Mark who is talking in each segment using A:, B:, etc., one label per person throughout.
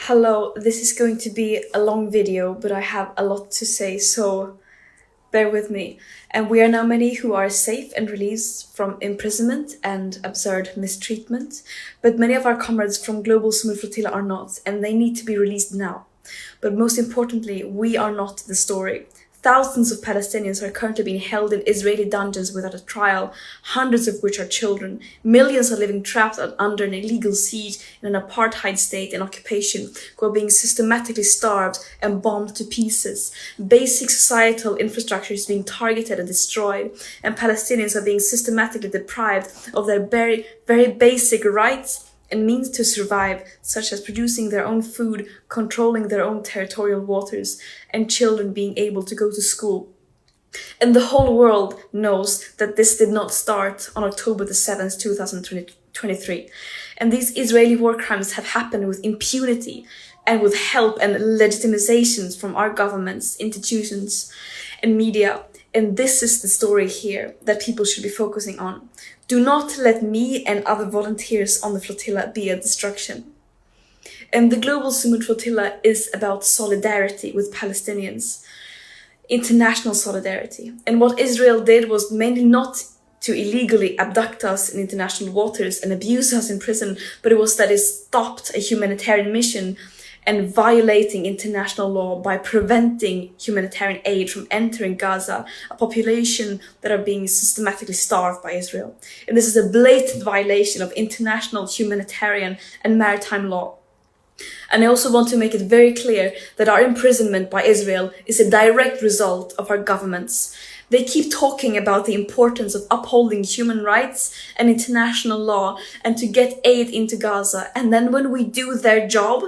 A: Hello, this is going to be a long video, but I have a lot to say, so bear with me. And we are now many who are safe and released from imprisonment and absurd mistreatment, but many of our comrades from Global Sumud Flotilla are not, and they need to be released now. But most importantly, we are not the story. Thousands of Palestinians are currently being held in Israeli dungeons without a trial, hundreds of which are children. Millions are living trapped under an illegal siege in an apartheid state and occupation, who are being systematically starved and bombed to pieces. Basic societal infrastructure is being targeted and destroyed, and Palestinians are being systematically deprived of their very basic rights and means to survive, such as producing their own food, controlling their own territorial waters, and children being able to go to school. And the whole world knows that this did not start on October the 7th, 2023. And these Israeli war crimes have happened with impunity and with help and legitimizations from our governments, institutions, and media. And this is the story here that people should be focusing on. Do not let me and other volunteers on the flotilla be a distraction. And the Global Sumud Flotilla is about solidarity with Palestinians, international solidarity. And what Israel did was mainly not to illegally abduct us in international waters and abuse us in prison, but it was that it stopped a humanitarian mission and violating international law by preventing humanitarian aid from entering Gaza, a population that are being systematically starved by Israel. And this is a blatant violation of international humanitarian and maritime law. And I also want to make it very clear that our imprisonment by Israel is a direct result of our governments. They keep talking about the importance of upholding human rights and international law and to get aid into Gaza. And then when we do their job,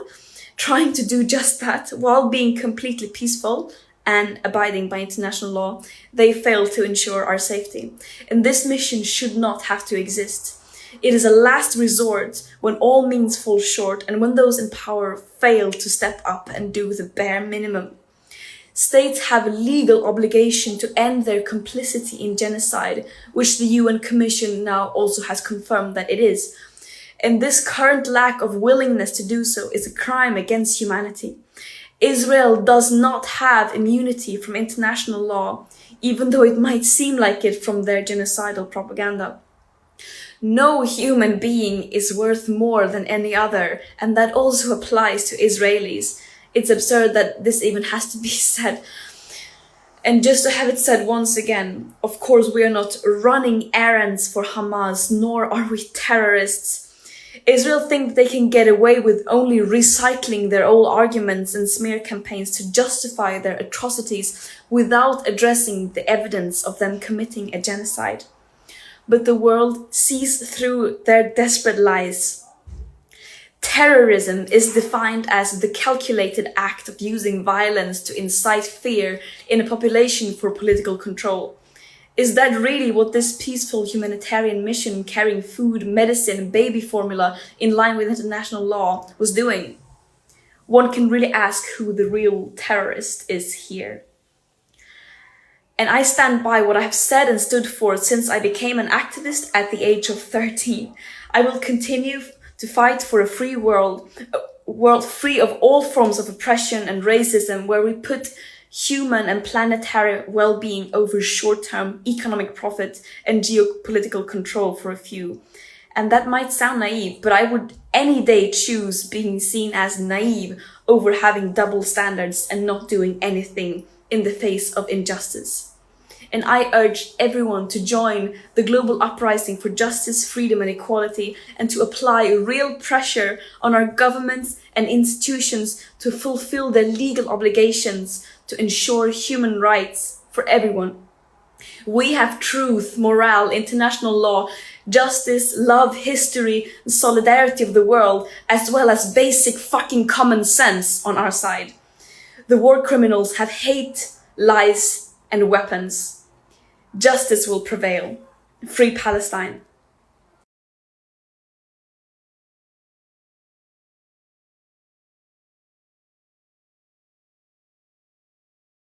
A: trying to do just that while being completely peaceful and abiding by international law, they fail to ensure our safety. And this mission should not have to exist. It is a last resort when all means fall short and when those in power fail to step up and do the bare minimum. States have a legal obligation to end their complicity in genocide, which the UN Commission now also has confirmed that it is. And this current lack of willingness to do so is a crime against humanity. Israel does not have immunity from international law, even though it might seem like it from their genocidal propaganda. No human being is worth more than any other, and that also applies to Israelis. It's absurd that this even has to be said. And just to have it said once again, of course we are not running errands for Hamas, nor are we terrorists. Israel think they can get away with only recycling their old arguments and smear campaigns to justify their atrocities without addressing the evidence of them committing a genocide. But the world sees through their desperate lies. Terrorism is defined as the calculated act of using violence to incite fear in a population for political control. Is that really what this peaceful humanitarian mission carrying food, medicine, baby formula in line with international law was doing? One can really ask who the real terrorist is here. And I stand by what I have said and stood for since I became an activist at the age of 13. I will continue to fight for a free world, a world free of all forms of oppression and racism, where we put human and planetary well-being over short-term economic profit and geopolitical control for a few. And that might sound naive, but I would any day choose being seen as naive over having double standards and not doing anything in the face of injustice. And I urge everyone to join the global uprising for justice, freedom, and equality, and to apply real pressure on our governments and institutions to fulfill their legal obligations to ensure human rights for everyone. We have truth, morale, international law, justice, love, history, and solidarity of the world, as well as basic fucking common sense on our side. The war criminals have hate, lies, and weapons. Justice will prevail. Free Palestine.